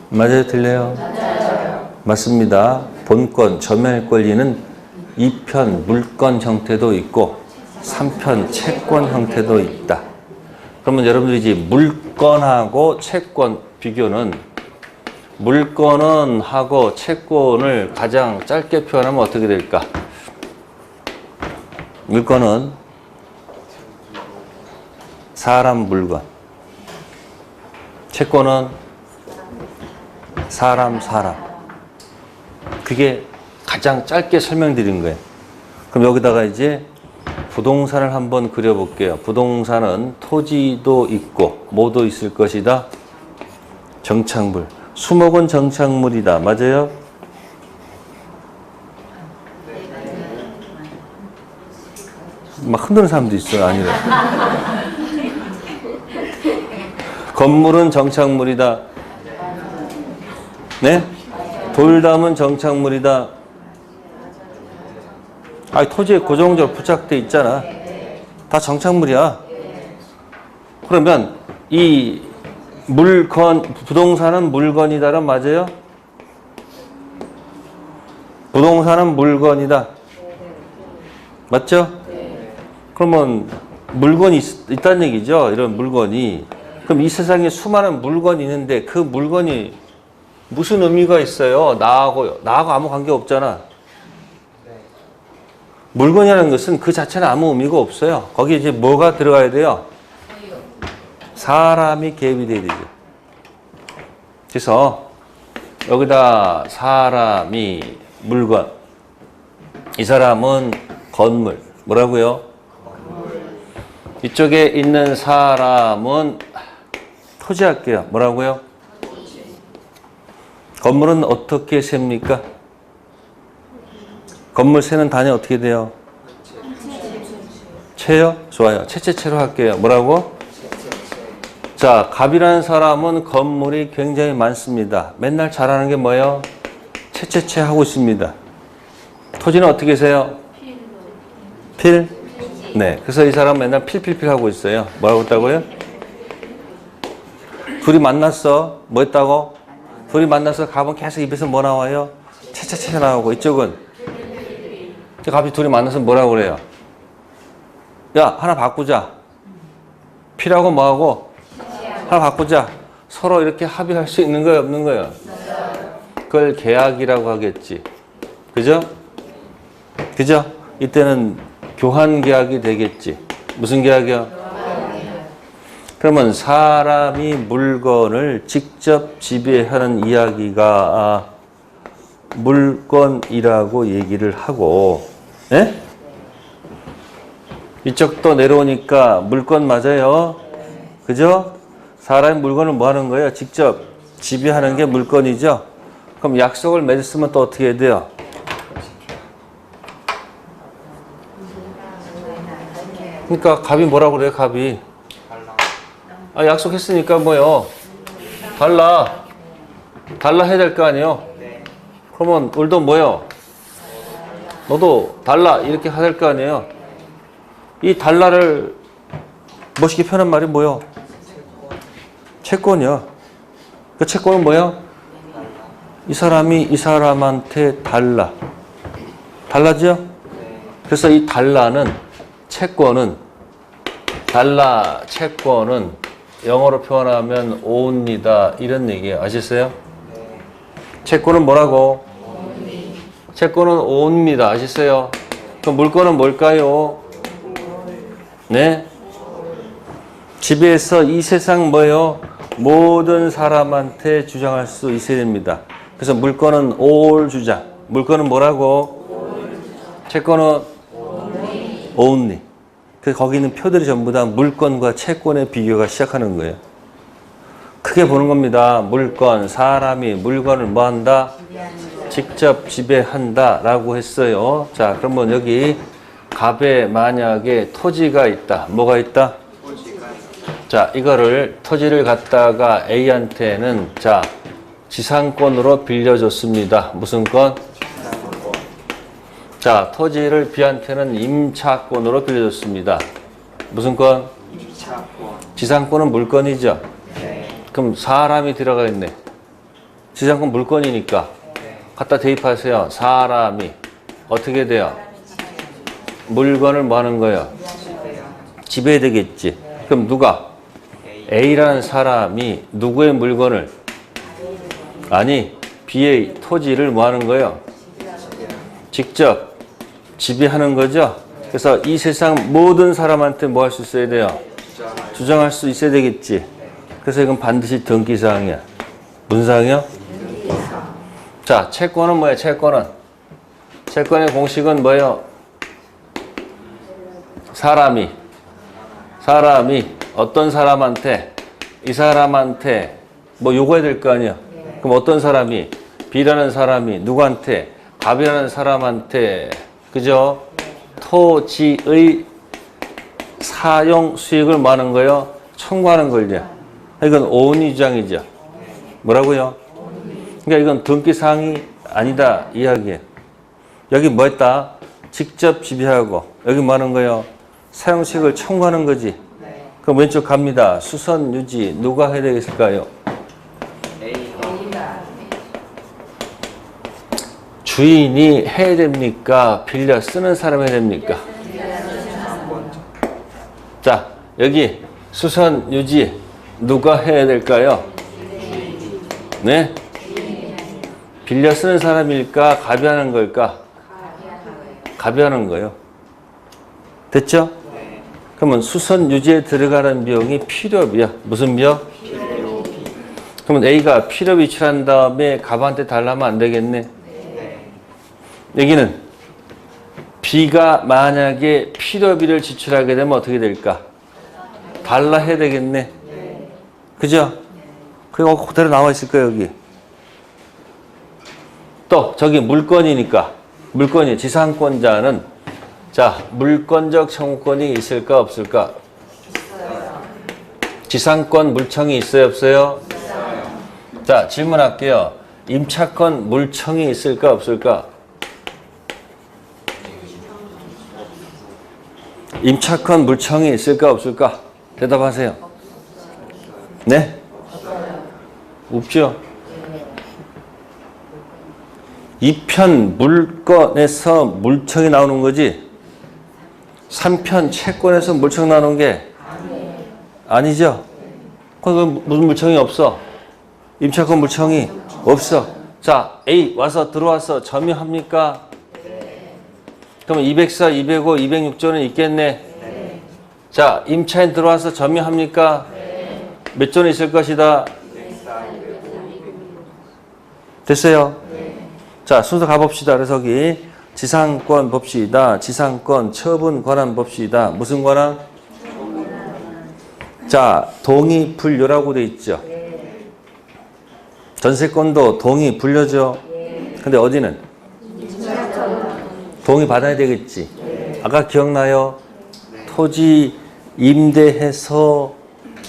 맞아요? 틀려요? 맞습니다. 본권, 점유할 권리는 2편 물권 형태도 있고 3편 채권 형태도 있다. 그러면 여러분들이 이제 물권하고 채권 비교는 물권은 하고 채권을 가장 짧게 표현하면 어떻게 될까? 물권은 사람, 물건. 채권은 사람. 그게 가장 짧게 설명드린 거예요. 그럼 여기다가 이제 부동산을 한번 그려볼게요. 부동산은 토지도 있고 뭐도 있을 것이다? 정착물. 수목은 정착물이다. 맞아요? 막 흔드는 사람도 있어요. 아니래. 건물은 정착물이다. 네? 돌담은 정착물이다. 아니, 토지에 고정적으로 부착돼 있잖아. 다 정착물이야. 그러면 이 물건, 부동산은 물건이다는 맞아요? 부동산은 물건이다. 맞죠? 그러면 물건이 있다는 얘기죠. 이런 물건이. 그럼 이 세상에 수많은 물건이 있는데 그 물건이 무슨 의미가 있어요? 나하고 아무 관계 없잖아. 물건이라는 것은 그 자체는 아무 의미가 없어요. 거기에 이제 뭐가 들어가야 돼요? 사람이 개입이 돼야 되죠. 그래서 여기다 사람이 물건, 이 사람은 건물. 뭐라고요? 이쪽에 있는 사람은 토지 할게요. 뭐라고요? 건물은 어떻게 셉니까? 건물 세는 단위 어떻게 돼요? 채요? 좋아요. 채채채로 할게요. 뭐라고? 자, 갑이라는 사람은 건물이 굉장히 많습니다. 맨날 잘하는 게 뭐예요? 채채채 하고 있습니다. 토지는 어떻게 세요? 필? 네. 그래서 이 사람은 맨날 필필필 하고 있어요. 뭐라고 했다고요? 둘이 만났어. 뭐 했다고? 둘이 만나서 갑은 계속 입에서 뭐 나와요? 채채채 나오고 이쪽은 갑이 둘이 만나서 뭐라고 그래요? 야, 하나 바꾸자. 필하고 뭐하고? 하나 바꾸자. 서로 이렇게 합의할 수 있는 거예요? 없는 거예요? 그걸 계약이라고 하겠지. 그죠? 그죠? 이때는 교환 계약이 되겠지. 무슨 계약이야? 그러면 사람이 물건을 직접 지배하는 이야기가 물건이라고 얘기를 하고, 예? 이쪽도 내려오니까 물건 맞아요. 그죠? 사람이 물건을 뭐 하는 거예요? 직접 지배하는 게 물건이죠. 그럼 약속을 맺었으면 또 어떻게 해야 돼요? 그러니까 갑이 뭐라고 그래요? 갑이 약속했으니까 뭐요? 달라 해야 될 거 아니에요? 그러면 을도 뭐요? 너도 달라 이렇게 해야 될 거 아니에요? 이 달라를 멋있게 표현한 말이 뭐요? 채권이요. 그 채권은 뭐요? 이 사람이 이 사람한테 달라죠? 그래서 이 채권은 영어로 표현하면 own이다 이런 얘기예요. 아셨어요? 채권은 뭐라고? 채권은 own입니다. 아셨어요? 그럼 물건은 뭘까요? 네? 지배해서 이 세상 뭐예요? 모든 사람한테 주장할 수 있어야 됩니다. 그래서 물건은 all 주장. 물건은 뭐라고? 채권은 only. 그래서 거기 있는 표들이 전부 다 물건과 채권의 비교가 시작하는 거예요. 크게 보는 겁니다. 물건, 사람이 물건을 뭐 한다? 직접 지배한다 라고 했어요. 자, 그러면 여기 갑에 만약에 토지가 있다. 뭐가 있다? 자, 이거를 토지를 갖다가 A한테는 자, 지상권으로 빌려줬습니다. 무슨 권? 자, 토지를 B한테는 임차권으로 빌려줬습니다. 무슨 권? 지상권은 물건이죠. 그럼 사람이 들어가 있네. 지상권 물건이니까 갖다 대입하세요. 사람이 어떻게 돼요? 물건을 뭐 하는 거예요? 지배해야 되겠지. 그럼 누가? A라는 사람이 누구의 물건을? 아니, B의 토지를 뭐 하는 거예요? 직접 지배하는 거죠. 그래서 이 세상 모든 사람한테 뭐 할 수 있어야 돼요? 주장할 수 있어야 되겠지. 그래서 이건 반드시 등기사항이야. 무슨 사항이요? 자, 채권은 뭐예요? 채권의 공식은 뭐예요? 사람이 어떤 사람한테 이 사람한테 뭐 요구해야 될 거 아니야. 그럼 어떤 사람이 B라는 사람이 누구한테? 갑이라는 사람한테 그죠? 토지의 사용 수익을 뭐 하는 거예요? 청구하는 걸요. 이건 오은이 주장이죠. 뭐라고요? 그러니까 이건 등기사항이 아니다 이야기예요. 여기 뭐 했다? 직접 지배하고 여기 뭐 하는 거예요? 사용식을 청구하는 거지. 그럼 왼쪽 갑니다. 수선 유지 누가 해야 되겠을까요? 주인이 해야 됩니까? 빌려 쓰는 사람이 해야 됩니까? 자, 여기 수선 유지 누가 해야 될까요? 네? 빌려 쓰는 사람일까? 갑이 하는 걸까? 갑이 하는 거예요. 됐죠? 그러면 수선 유지에 들어가는 비용이 필요비야. 무슨 비용? 그러면 A가 필요비 지출한 다음에 갑한테 달라면 안 되겠네. 여기는 B가 만약에 필요비를 지출하게 되면 어떻게 될까? 달라 해야 되겠네. 그죠? 그거 그대로 나와 있을 거예요, 여기. 또 저기 물건이니까 물건이 지상권자는 자, 물권적 청구권이 있을까 없을까? 지상권 물청이 있어요, 없어요? 자, 질문할게요. 임차권 물청이 있을까 없을까? 임차권 물청이 있을까 없을까? 대답하세요. 네? 없죠? 2편 물건에서 물청이 나오는 거지 3편 채권에서 물청 나오는 게 아니죠? 그럼 무슨 물청이 없어? 임차권 물청이 없어. 자, A 와서 들어와서 점유합니까? 그러면 204, 205, 206조는 있겠네. 자, 임차인 들어와서 점유합니까? 몇 조는 있을 것이다? 됐어요? 자, 순서 가봅시다. 그래서 여기 지상권 봅시다. 지상권 처분 권한 봅시다. 무슨 권한? 자, 동의 불료라고 돼 있죠. 전세권도 동의 불료죠. 근데 어디는? 동의 받아야 되겠지. 아까 기억나요? 토지 임대해서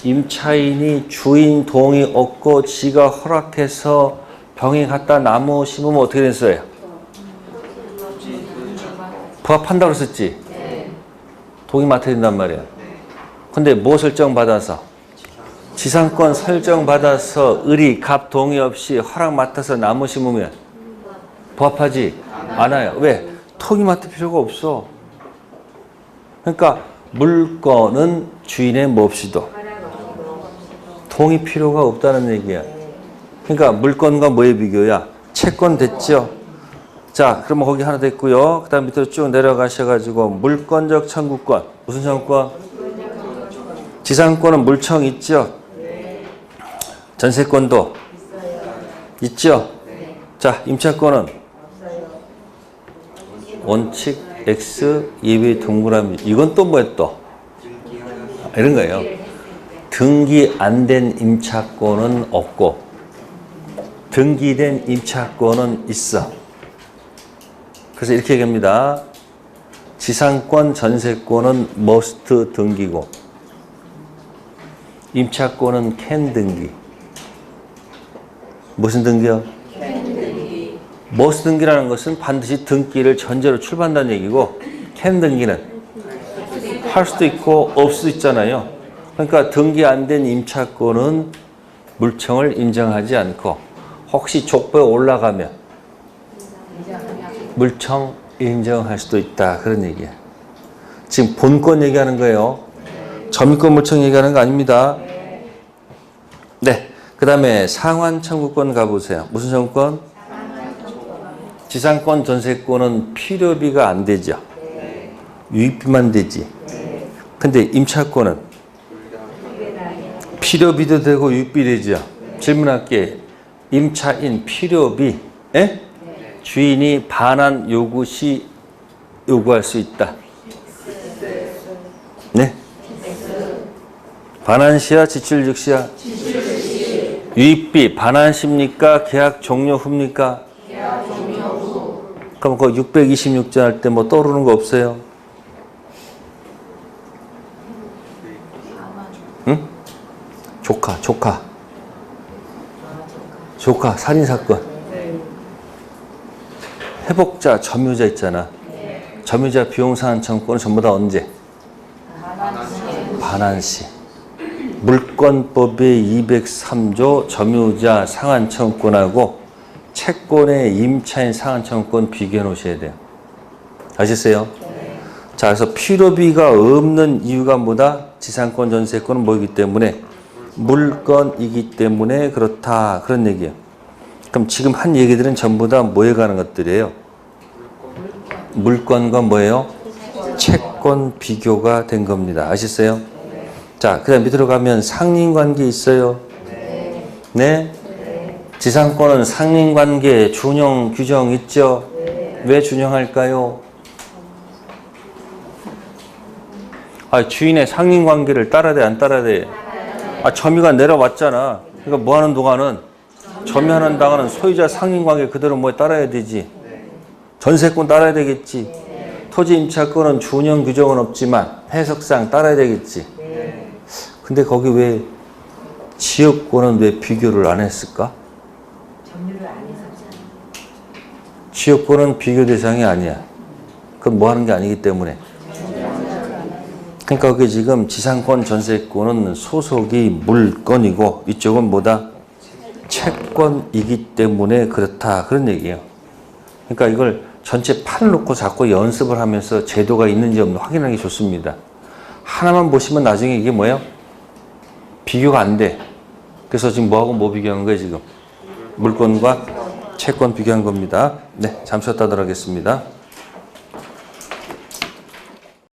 임차인이 주인 동의 얻고 지가 허락해서 병에 갖다 나무 심으면 어떻게 됐어요? 부합한다고 그랬었지? 동의 맡아야 된단 말이야. 근데 뭐 설정받아서? 지상권 설정받아서 의리, 갑 동의 없이 허락 맡아서 나무 심으면 부합하지 않아요. 왜? 동의 맡을 필요가 없어. 그러니까 물건은 주인의 몫이도 동의 필요가 없다는 얘기야. 그러니까 물건과 뭐의 비교야? 채권 됐죠? 자, 그러면 거기 하나 됐고요. 그 다음 밑으로 쭉 내려가셔가지고 물권적 청구권. 무슨 청구권? 지상권은 물청 있죠? 전세권도 있죠? 자, 임차권은 원칙 X 예외 동그라미. 이건 또 뭐야 또? 이런 거예요. 등기 안 된 임차권은 없고 등기된 임차권은 있어. 그래서 이렇게 얘기합니다. 지상권, 전세권은 must 등기고 임차권은 can 등기. 무슨 등기요? must 등기라는 것은 반드시 등기를 전제로 출발한다는 얘기고 can 등기는 할 수도 있고 없을 수도 있잖아요. 그러니까 등기 안 된 임차권은 물청을 인정하지 않고 혹시 족보에 올라가면 물청 인정할 수도 있다. 그런 얘기야. 지금 본권 얘기하는 거예요. 점유권 물청 얘기하는 거 아닙니다. 네. 그 다음에 상환 청구권 가보세요. 무슨 청구권? 지상권, 전세권은 필요비가 안 되죠. 유입비만 되지. 근데 임차권은 필요비도 되고 유입비 되죠. 질문할게. 임차인 필요비 주인이 반환 요구 시 요구할 수 있다. 네? 반환 시야, 지출 즉시야? 유입비 반환 시입니까? 계약 종료 후입니까? 그럼 그 626조 할 때 뭐 떠오르는 거 없어요? 응? 조카 살인사건. 회복자, 점유자 있잖아. 점유자 비용상환 청구권은 전부 다 언제? 반환시. 물권법의 203조 점유자 상환 청구권하고 채권의 임차인 상환 청구권 비교해 놓으셔야 돼요. 아셨어요? 자, 그래서 필요비가 없는 이유가 뭐다? 지상권, 전세권은 뭐이기 때문에? 물건이기 때문에 그렇다. 그런 얘기예요. 그럼 지금 한 얘기들은 전부 다 뭐에 관한 것들이에요? 물건과 뭐예요? 채권 비교가 된 겁니다. 아셨어요? 자, 그 다음 밑으로 가면 상린관계 있어요? 네? 지상권은 상린관계 준용 규정 있죠? 왜 준용할까요? 주인의 상린관계를 따라야 돼, 안 따라야 돼? 점유가 내려왔잖아. 그러니까 뭐 하는 동안은 점유하는 동안은 소유자 상린관계 그대로 뭐에 따라야 되지. 전세권 따라야 되겠지. 토지 임차권은 준용 규정은 없지만 해석상 따라야 되겠지. 근데 거기 왜 지역권은 왜 비교를 안 했을까? 지역권은 비교 대상이 아니야. 그건 뭐 하는 게 아니기 때문에. 그러니까 그게 지금 지상권, 전세권은 소속이 물건이고 이쪽은 뭐다? 채권이기 때문에 그렇다. 그런 얘기예요. 그러니까 이걸 전체 판을 놓고 자꾸 연습을 하면서 제도가 있는지 없는지 확인하는 게 좋습니다. 하나만 보시면 나중에 이게 뭐예요? 비교가 안 돼. 그래서 지금 뭐하고 뭐 비교하는 거예요, 지금? 물건과 채권 비교한 겁니다. 네, 잠시 후에 따도록 하겠습니다.